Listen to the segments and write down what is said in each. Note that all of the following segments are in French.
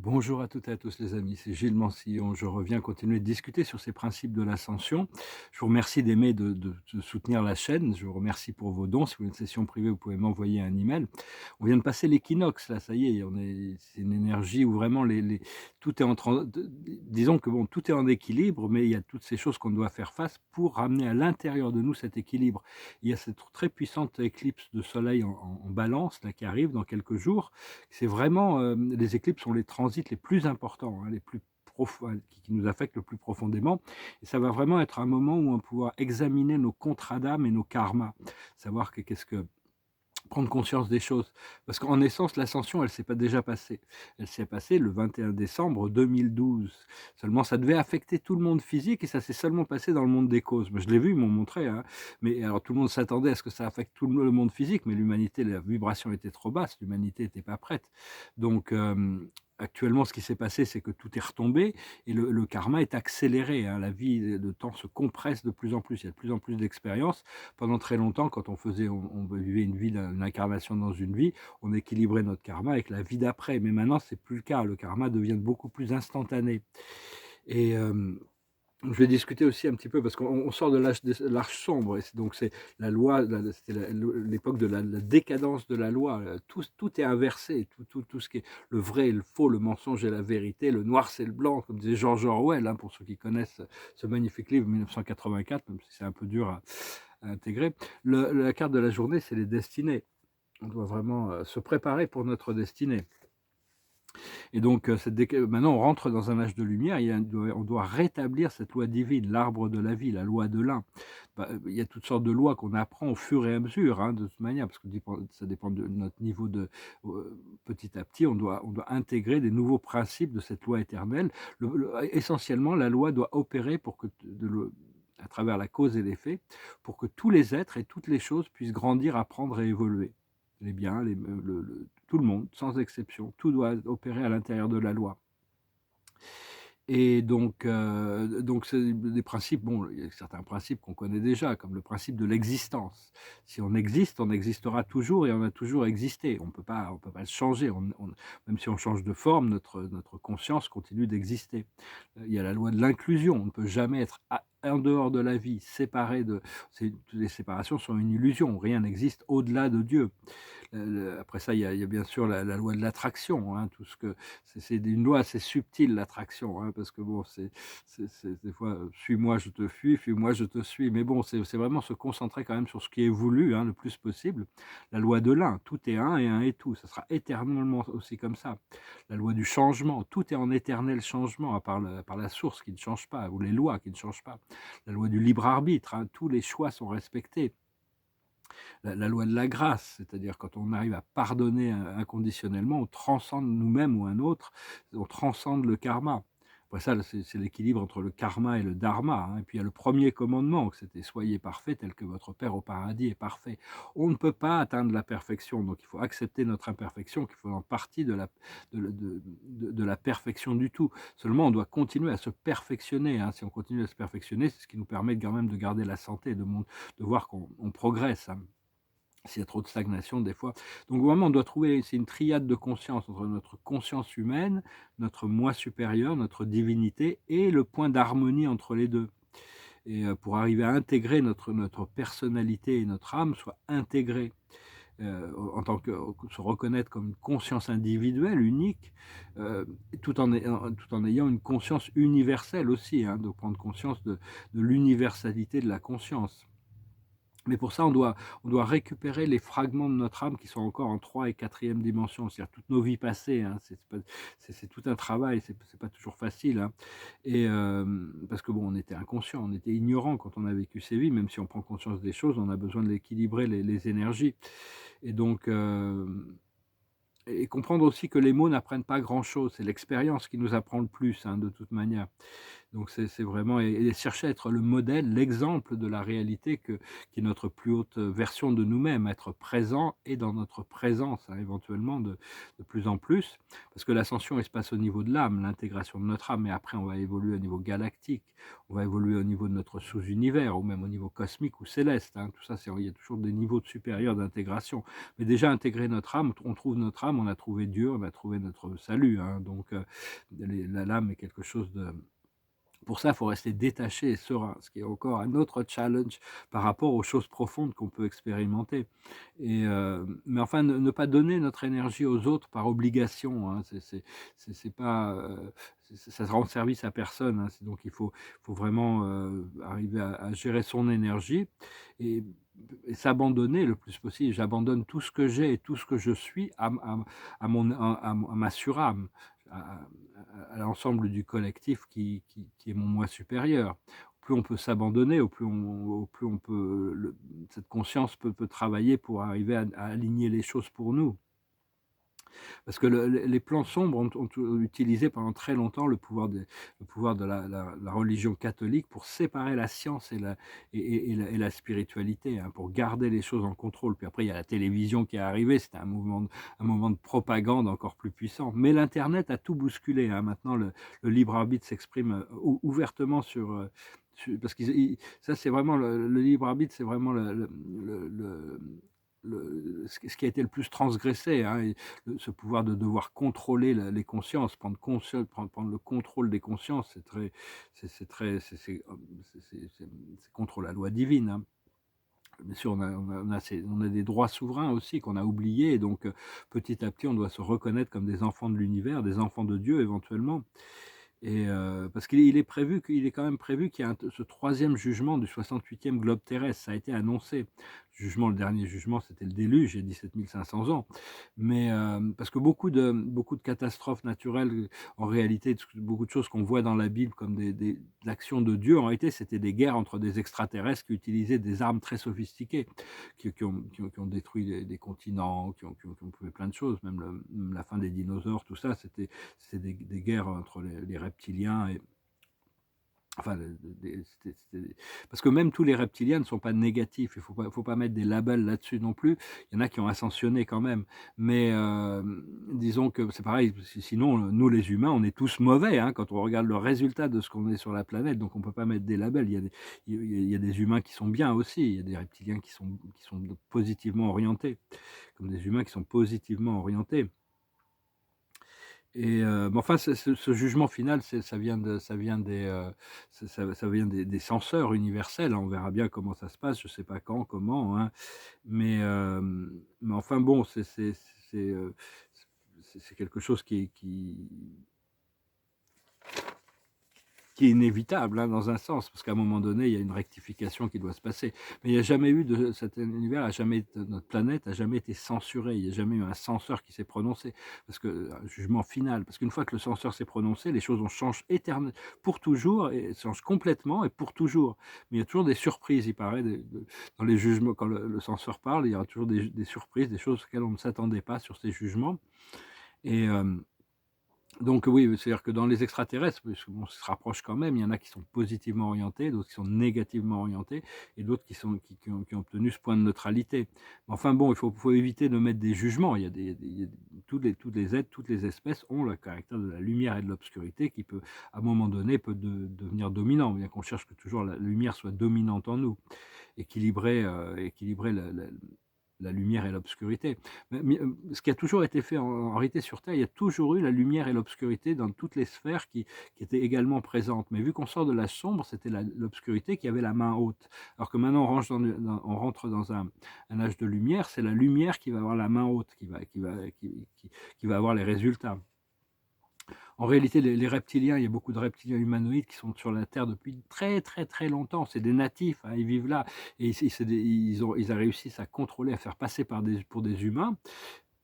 Bonjour à toutes et à tous les amis, c'est Gilles Mansillon. Je reviens continuer de discuter sur ces principes de l'ascension. Je vous remercie d'aimer de soutenir la chaîne. Je vous remercie pour vos dons. Si vous voulez une session privée, vous pouvez m'envoyer un email. On vient de passer l'équinoxe, là, ça y est, c'est une énergie où vraiment tout est disons que bon, tout est en équilibre, mais il y a toutes ces choses qu'on doit faire face pour ramener à l'intérieur de nous cet équilibre. Il y a cette très puissante éclipse de soleil en balance, là, qui arrive dans quelques jours. C'est vraiment, les éclipses sont les transits les plus importants, hein, les plus profonds, qui nous affectent le plus profondément, et ça va vraiment être un moment où on va pouvoir examiner nos contrats d'âme et nos karmas. Savoir que qu'est-ce que prendre conscience des choses. Parce qu'en essence, l'ascension, elle s'est pas déjà passée. Elle s'est passée le 21 décembre 2012. Seulement, ça devait affecter tout le monde physique et ça s'est seulement passé dans le monde des causes. Moi, je l'ai vu, ils m'ont montré, hein. Mais alors, tout le monde s'attendait à ce que ça affecte tout le monde physique, mais l'humanité, la vibration était trop basse, l'humanité était pas prête. Donc, actuellement, ce qui s'est passé, c'est que tout est retombé et le karma est accéléré, hein. La vie, le temps se compresse de plus en plus. Il y a de plus en plus d'expériences. Pendant très longtemps, quand on vivait une vie une incarnation dans une vie, on équilibrait notre karma avec la vie d'après. Mais maintenant, c'est plus le cas. Le karma devient beaucoup plus instantané. Et je vais discuter aussi un petit peu parce qu'on sort de l'âge sombre, et c'est la loi, c'était l'époque de la décadence de la loi. Tout est inversé, tout ce qui est le vrai et le faux, le mensonge et la vérité, le noir c'est le blanc, comme disait George Orwell, hein, pour ceux qui connaissent ce magnifique livre 1984, même si c'est un peu dur à intégrer. La carte de la journée, c'est les destinées. On doit vraiment se préparer pour notre destinée. Et donc, maintenant, on rentre dans un âge de lumière. On doit rétablir cette loi divine, l'arbre de la vie, la loi de l'un. Bah, il y a toutes sortes de lois qu'on apprend au fur et à mesure, hein, de toute manière, parce que ça dépend de notre niveau petit à petit, on doit intégrer des nouveaux principes de cette loi éternelle. Essentiellement, la loi doit opérer pour que, à travers la cause et l'effet, pour que tous les êtres et toutes les choses puissent grandir, apprendre et évoluer. Les biens, tout le monde, sans exception, tout doit opérer à l'intérieur de la loi. Et donc c'est des principes, bon, il y a certains principes qu'on connaît déjà, comme le principe de l'existence. Si on existe, on existera toujours et on a toujours existé. On peut pas le changer. Même si on change de forme, notre conscience continue d'exister. Il y a la loi de l'inclusion. On ne peut jamais être en dehors de la vie, séparé de toutes les séparations sont une illusion. Rien n'existe au-delà de Dieu. Après ça, il y a bien sûr la loi de l'attraction, hein, tout ce que c'est une loi assez subtile, l'attraction, hein, parce que bon, c'est des fois, «Suis-moi, je te fuis, fuis-moi, je te suis», mais bon, c'est vraiment se concentrer quand même sur ce qui est voulu, hein, le plus possible. La loi de l'un, tout est un et un est tout, ça sera éternellement aussi comme ça. La loi du changement, tout est en éternel changement, à part la source qui ne change pas, ou les lois qui ne changent pas. La loi du libre arbitre, hein, tous les choix sont respectés. La loi de la grâce, c'est-à-dire quand on arrive à pardonner inconditionnellement, on transcende nous-mêmes ou un autre, on transcende le karma. Après ça, c'est l'équilibre entre le karma et le dharma, hein. Et puis il y a le premier commandement, que c'était: «Soyez parfaits tel que votre Père au paradis est parfait». On ne peut pas atteindre la perfection, donc il faut accepter notre imperfection, qu'il faut en partie de la perfection du tout. Seulement, on doit continuer à se perfectionner, hein. Si on continue à se perfectionner, c'est ce qui nous permet quand même de garder la santé, de voir qu'on progresse, hein. S'il y a trop de stagnation des fois. Donc vraiment, on doit trouver, c'est une triade de conscience entre notre conscience humaine, notre moi supérieur, notre divinité et le point d'harmonie entre les 2. Et pour arriver à intégrer notre personnalité et notre âme soit intégrée, en tant que se reconnaître comme une conscience individuelle, unique, heu, tout en ayant une conscience universelle aussi, hein, de prendre conscience de l'universalité de la conscience. Mais pour ça, on doit récupérer les fragments de notre âme qui sont encore en 3 et 4e dimension, c'est-à-dire toutes nos vies passées, hein. C'est tout un travail, c'est pas toujours facile, hein. Et parce que bon, on était inconscient, on était ignorant quand on a vécu ces vies, même si on prend conscience des choses, on a besoin de l'équilibrer les énergies. Et donc et comprendre aussi que les mots n'apprennent pas grand-chose, c'est l'expérience qui nous apprend le plus, hein, de toute manière. Donc c'est vraiment et chercher à être le modèle, l'exemple de la réalité qui est notre plus haute version de nous-mêmes, être présent et dans notre présence, hein, éventuellement de plus en plus. Parce que l'ascension, elle se passe au niveau de l'âme, l'intégration de notre âme, mais après on va évoluer au niveau galactique, on va évoluer au niveau de notre sous-univers ou même au niveau cosmique ou céleste, hein. Tout ça, il y a toujours des niveaux de supérieurs d'intégration. Mais déjà intégrer notre âme, on trouve notre âme, on a trouvé Dieu, on a trouvé notre salut, hein. Donc l'âme est quelque chose de pour ça, il faut rester détaché et serein, ce qui est encore un autre challenge par rapport aux choses profondes qu'on peut expérimenter. Mais enfin, ne pas donner notre énergie aux autres par obligation, hein. C'est pas, ça rend service à personne, hein. Donc il faut vraiment, arriver à gérer son énergie et s'abandonner le plus possible. J'abandonne tout ce que j'ai et tout ce que je suis à ma surâme, à à l'ensemble du collectif qui est mon moi supérieur. Plus on peut s'abandonner, au plus on peut cette conscience peut travailler pour arriver à aligner les choses pour nous. Parce que les plans sombres ont utilisé pendant très longtemps le pouvoir de la religion catholique pour séparer la science et la spiritualité, hein, pour garder les choses en contrôle. Puis après, il y a la télévision qui est arrivée, c'était un moment de propagande encore plus puissant. Mais l'internet a tout bousculé, hein. Maintenant le libre arbitre s'exprime, ouvertement parce ça c'est vraiment le libre arbitre, c'est vraiment ce qui a été le plus transgressé, hein, ce pouvoir de devoir contrôler les consciences, prendre le contrôle des consciences, c'est très, c'est contre la loi divine, hein. Bien sûr, on a des droits souverains aussi qu'on a oubliés, et donc petit à petit, on doit se reconnaître comme des enfants de l'univers, des enfants de Dieu éventuellement. Parce qu'il est quand même prévu qu'il y a ce troisième jugement du 68e globe terrestre. Ça a été annoncé. Le dernier jugement, c'était le déluge, il y a 17 500 ans. Mais parce que beaucoup de catastrophes naturelles, en réalité, beaucoup de choses qu'on voit dans la Bible comme l'action de Dieu, en réalité, c'était des guerres entre des extraterrestres qui utilisaient des armes très sophistiquées, qui ont détruit des continents, qui ont fait plein de choses, même la fin des dinosaures, tout ça, c'est des guerres entre les reptiliens et enfin, parce que même tous les reptiliens ne sont pas négatifs. Il faut pas mettre des labels là-dessus non plus. Il y en a qui ont ascensionné quand même. Mais disons que c'est pareil, sinon, nous les humains, on est tous mauvais, hein, quand on regarde le résultat de ce qu'on est sur la planète. Donc on peut pas mettre des labels. Il y a des humains qui sont bien aussi. Il y a des reptiliens qui sont positivement orientés, comme des humains qui sont positivement orientés. Mais enfin, ce jugement final, ça vient des censeurs universels, hein. On verra bien comment ça se passe, je ne sais pas quand, comment, hein. Mais enfin bon, c'est, heu, c'est quelque chose qui est inévitable, hein, dans un sens, parce qu'à un moment donné, il y a une rectification qui doit se passer. Mais il n'y a jamais eu cet univers notre planète a jamais été censurée. Il n'y a jamais eu un censeur qui s'est prononcé, parce que un jugement final. Parce qu'une fois que le censeur s'est prononcé, les choses changent pour toujours, et changent complètement et pour toujours. Mais il y a toujours des surprises, il paraît, dans les jugements. Quand le censeur parle, il y aura toujours des surprises, des choses auxquelles on ne s'attendait pas sur ces jugements. Et donc oui, c'est-à-dire que dans les extraterrestres, parce qu'on se rapproche quand même, il y en a qui sont positivement orientés, d'autres qui sont négativement orientés, et d'autres qui ont obtenu ce point de neutralité. Mais enfin bon, il faut éviter de mettre des jugements. Tous les êtres, toutes les espèces ont le caractère de la lumière et de l'obscurité qui peut, à un moment donné, devenir dominant, bien qu'on cherche que toujours la lumière soit dominante en nous, équilibrer la lumière et l'obscurité. Ce qui a toujours été fait en réalité sur Terre, il y a toujours eu la lumière et l'obscurité dans toutes les sphères qui étaient également présentes. Mais vu qu'on sort de l'âge sombre, c'était l'obscurité qui avait la main haute. Alors que maintenant on rentre dans un âge de lumière, c'est la lumière qui va avoir la main haute, qui va avoir les résultats. En réalité, les reptiliens, il y a beaucoup de reptiliens humanoïdes qui sont sur la Terre depuis très, très, très longtemps. C'est des natifs, hein, ils vivent là, et ils réussissent à contrôler, à faire passer pour des humains.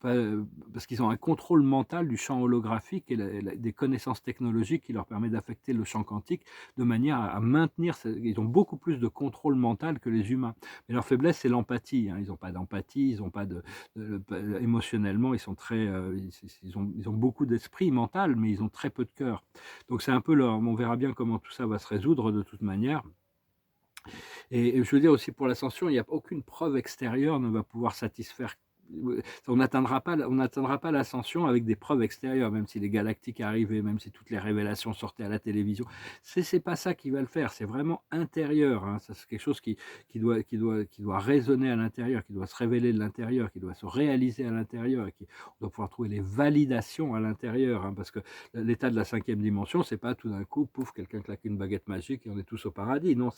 parce qu'ils ont un contrôle mental du champ holographique et des connaissances technologiques qui leur permet d'affecter le champ quantique de manière à maintenir, ils ont beaucoup plus de contrôle mental que les humains. Mais leur faiblesse, c'est l'empathie, hein. Ils n'ont pas d'empathie, ils n'ont pas émotionnellement, ils sont très, ils ont beaucoup d'esprit mental, mais ils ont très peu de cœur. Donc c'est un peu on verra bien comment tout ça va se résoudre de toute manière. Et je veux dire aussi pour l'ascension, il n'y a aucune preuve extérieure ne va pouvoir satisfaire. On n'atteindra pas l'ascension avec des preuves extérieures, même si les galactiques arrivaient, même si toutes les révélations sortaient à la télévision. C'est pas ça qui va le faire, c'est vraiment intérieur, hein. C'est quelque chose qui doit résonner à l'intérieur, qui doit se révéler de l'intérieur, qui doit se réaliser à l'intérieur, et on doit pouvoir trouver les validations à l'intérieur, hein, parce que l'état de la 5e dimension, c'est pas tout d'un coup, pouf, quelqu'un claque une baguette magique et on est tous au paradis. Non,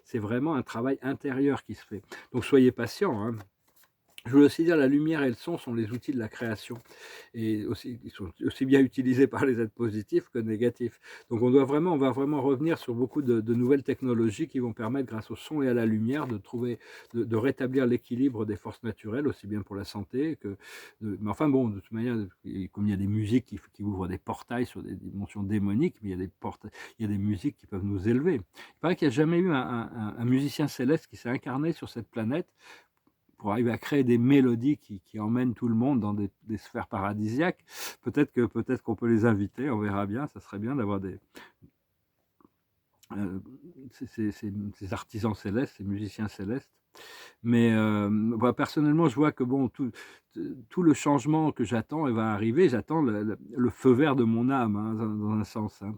c'est vraiment un travail intérieur qui se fait. Donc soyez patients, hein. Je voulais aussi dire, la lumière et le son sont les outils de la création, et aussi, ils sont aussi bien utilisés par les êtres positifs que négatifs. Donc on va vraiment revenir sur beaucoup de nouvelles technologies qui vont permettre, grâce au son et à la lumière, de rétablir l'équilibre des forces naturelles, aussi bien pour la santé que. Mais enfin bon, de toute manière, comme il y a des musiques qui ouvrent des portails sur des dimensions démoniques, mais il y a des musiques qui peuvent nous élever. Il paraît qu'il n'y a jamais eu un musicien céleste qui s'est incarné sur cette planète pour arriver à créer des mélodies qui emmènent tout le monde dans des sphères paradisiaques. Peut-être qu'on peut les inviter, on verra bien. Ça serait bien d'avoir ces artisans célestes, ces musiciens célestes. Mais personnellement, je vois que bon, tout le changement que j'attends, il va arriver. J'attends le feu vert de mon âme, hein, dans un sens, hein.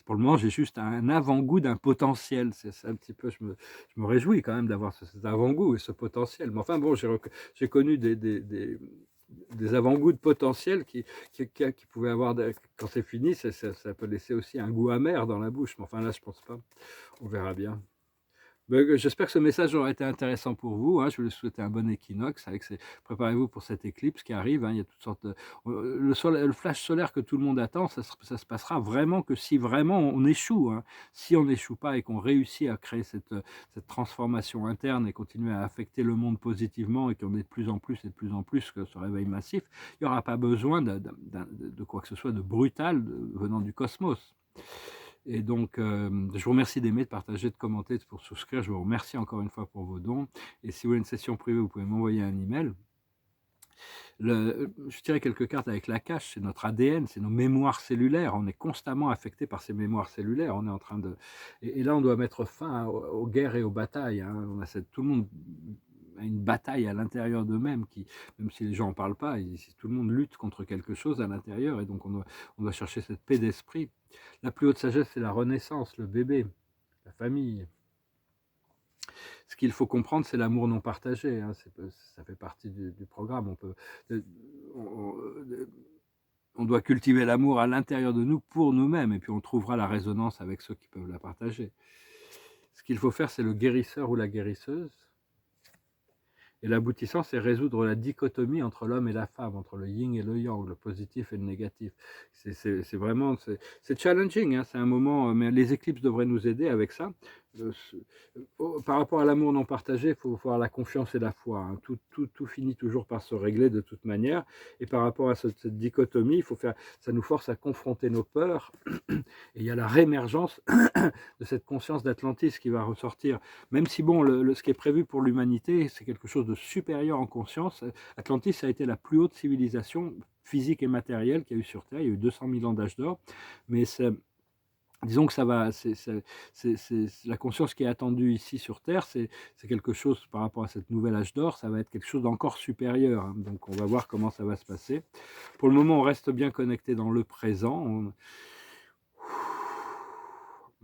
Pour le moment, j'ai juste un avant-goût d'un potentiel. C'est un petit peu, je me réjouis quand même d'avoir cet avant-goût et ce potentiel. Mais enfin bon, j'ai connu des avant-goûts de potentiel qui pouvaient avoir, quand c'est fini, ça peut laisser aussi un goût amer dans la bouche. Mais enfin là, je pense pas. On verra bien. J'espère que ce message aura été intéressant pour vous, hein. Je vais vous souhaiter un bon équinoxe. Préparez-vous pour cette éclipse qui arrive, hein. Il y a toutes sortes le flash solaire que tout le monde attend, ça se passera vraiment que si vraiment on échoue, hein. Si on n'échoue pas et qu'on réussit à créer cette transformation interne et continuer à affecter le monde positivement, et qu'on est de plus en plus et de plus en plus que ce réveil massif, il n'y aura pas besoin de quoi que ce soit de brutal venant du cosmos. Et donc, je vous remercie d'aimer, de partager, de commenter, pour souscrire. Je vous remercie encore une fois pour vos dons. Et si vous voulez une session privée, vous pouvez m'envoyer un email. Je tirais quelques cartes avec la cache, c'est notre ADN, c'est nos mémoires cellulaires. On est constamment affecté par ces mémoires cellulaires. On est en train de, et là, on doit mettre fin aux guerres et aux batailles, hein. Tout le monde a une bataille à l'intérieur d'eux-mêmes, même si les gens n'en parlent pas, tout le monde lutte contre quelque chose à l'intérieur, et donc on doit chercher cette paix d'esprit. La plus haute sagesse, c'est la renaissance, le bébé, la famille. Ce qu'il faut comprendre, c'est l'amour non partagé, hein. Ça fait partie du programme. On doit cultiver l'amour à l'intérieur de nous pour nous-mêmes, et puis on trouvera la résonance avec ceux qui peuvent la partager. Ce qu'il faut faire, c'est le guérisseur ou la guérisseuse. Et l'aboutissant, c'est résoudre la dichotomie entre l'homme et la femme, entre le yin et le yang, le positif et le négatif. C'est vraiment, c'est challenging, hein, c'est un moment, mais les éclipses devraient nous aider avec ça. Par rapport à l'amour non partagé, il faut voir la confiance et la foi, hein. Tout finit toujours par se régler de toute manière. Et par rapport à cette dichotomie, ça nous force à confronter nos peurs. Et il y a la réémergence de cette conscience d'Atlantis qui va ressortir. Même si bon, ce qui est prévu pour l'humanité, c'est quelque chose de supérieur en conscience. Atlantis a été la plus haute civilisation physique et matérielle qu'il y a eu sur Terre. Il y a eu 200 000 ans d'âge d'or. Mais disons que ça va, c'est la conscience qui est attendue ici sur Terre, c'est quelque chose par rapport à cette nouvelle âge d'or, ça va être quelque chose d'encore supérieur, hein. Donc on va voir comment ça va se passer. Pour le moment, on reste bien connecté dans le présent.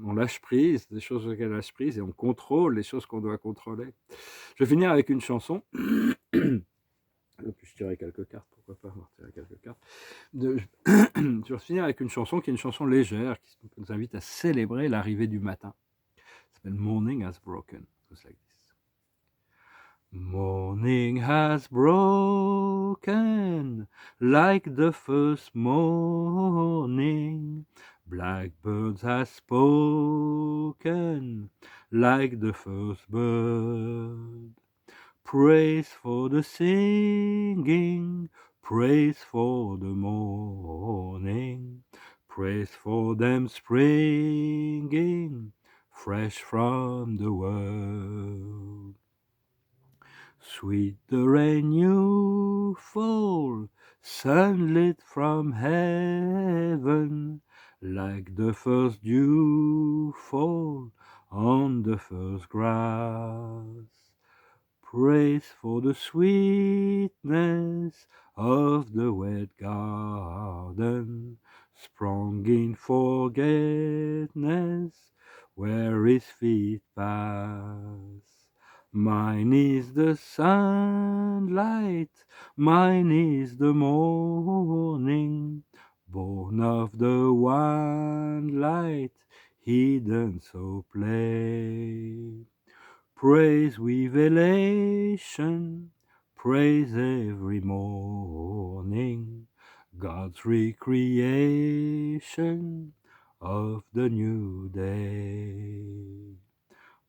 On lâche prise, des choses auxquelles on lâche prise, et on contrôle les choses qu'on doit contrôler. Je vais finir avec une chanson. Et puis je tirerai quelques cartes, pourquoi pas tirer quelques cartes. Je vais finir avec une chanson qui est une chanson légère, qui nous invite à célébrer l'arrivée du matin. Ça s'appelle Morning Has Broken. Just like this. Morning has broken like the first morning. Blackbirds has spoken like the first bird. Praise for the singing, Praise for the morning, praise for them springing fresh from the world. Sweet the rain you fall, sunlit from heaven, like the first dew fall on the first grass. Praise for the sweetness of the wet garden, sprung in forgetfulness, where his feet pass. Mine is the sunlight, mine is the morning, born of the one light, hidden so plain. Praise with elation, praise every morning, God's recreation of the new day.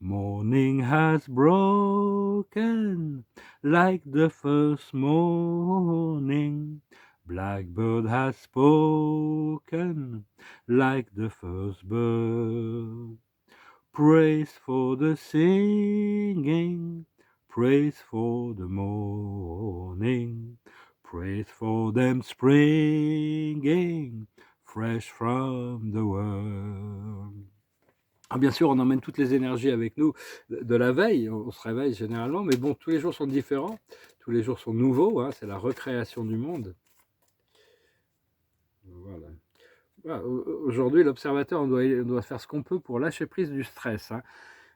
Morning has broken like the first morning, blackbird has spoken like the first bird. Praise for the singing, praise for the morning, praise for them springing fresh from the world. Alors bien sûr, on emmène toutes les énergies avec nous de la veille, on se réveille généralement, mais bon, tous les jours sont différents, tous les jours sont nouveaux, hein, c'est la recréation du monde. Voilà. Voilà, aujourd'hui, l'observateur, on doit faire ce qu'on peut pour lâcher prise du stress, hein.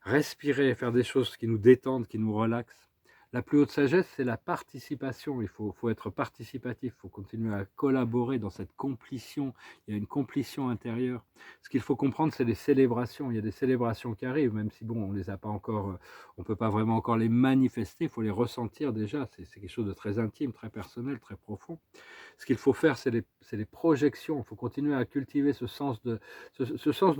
Respirer, faire des choses qui nous détendent, qui nous relaxent. La plus haute sagesse, c'est la participation. Il faut être participatif, il faut continuer à collaborer dans cette complétion. Il y a une complétion intérieure. Ce qu'il faut comprendre, c'est les célébrations. Il y a des célébrations qui arrivent, même si bon, on les a pas encore, on peut pas vraiment encore les manifester. Il faut les ressentir déjà. C'est quelque chose de très intime, très personnel, très profond. Ce qu'il faut faire, c'est les projections. Il faut continuer à cultiver ce sens de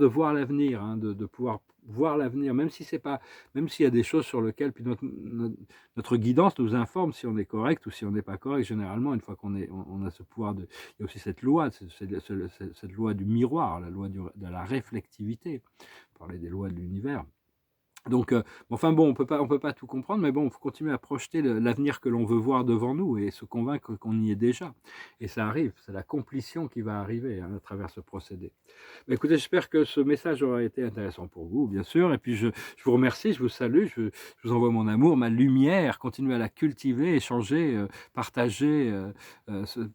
voir l'avenir, hein, de pouvoir voir l'avenir, même si c'est pas, même s'il y a des choses sur lesquelles puis notre guidance nous informe si on est correct ou si on n'est pas correct. Généralement, une fois on a ce pouvoir de, il y a aussi cette loi, cette loi du miroir, la loi de la réflectivité. Parler des lois de l'univers. Donc, enfin bon, on peut pas tout comprendre, mais bon, il faut continuer à projeter l'avenir que l'on veut voir devant nous et se convaincre qu'on y est déjà. Et ça arrive, c'est la complétion qui va arriver, hein, à travers ce procédé. Bah, écoutez, j'espère que ce message aura été intéressant pour vous, bien sûr. Et puis je vous remercie, je vous salue, je vous envoie mon amour, ma lumière. Continuez à la cultiver, échanger, partager,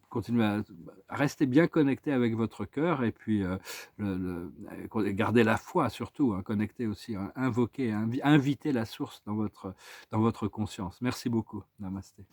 continuer à rester bien connecté avec votre cœur et puis garder la foi surtout, hein, connecter aussi, hein, invoquer, inviter la source dans votre conscience. Merci beaucoup. Namasté.